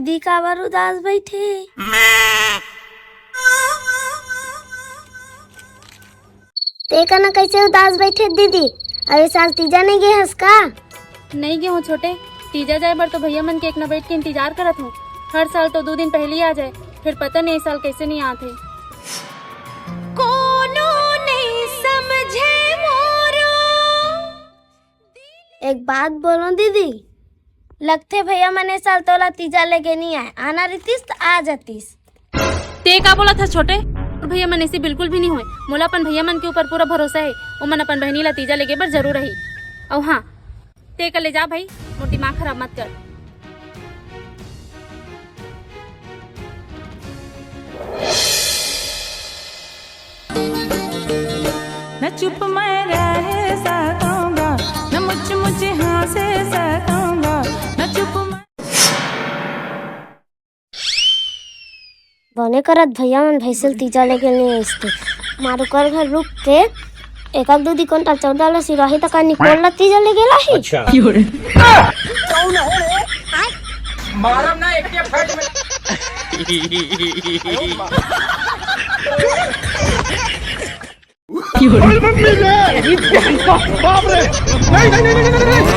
दीदी का बार उदास बैठे। देखा ना कैसे उदास बैठे दीदी। अरे साल तीजा नहीं गए हंस का? नहीं गए हो छोटे, तीजा जाए बर तो भैया मन के एक न बैठ के इंतजार करत हूँ। हर साल तो 2 दिन पहले ही आ जाए, फिर पता नहीं इस साल कैसे नहीं आते। कोनो नहीं समझे मोरो। एक बात बोलो दीदी, लगते भैया मने साल तोला तीजा लेके नहीं आए। आना रहीतिस तो आ जातीस। ते का बोला था छोटे? भैया मन ऐसे बिल्कुल भी नहीं हुए। मोला अपन भैया मन के ऊपर पूरा भरोसा है। वो मन अपन बहनी ला तीजा लेके बर जरूर रही। और हाँ, ते का ले जा भाई, मोर दिमाग खराब मत कर। न चुप मैं रह सकूंगा, न मुझ मुझे हंस सकूंगा, न चुप बने करत भैया मन भैसल तीजा लेके नहीं आइसते। मारू कर घर रुक के एक आध 2 कुंटल 14 सिराही तक निकोल ला तीजा ले गेला ही। अच्छा मारम ना एक के फट में बाप रे नहीं नहीं नहीं नहीं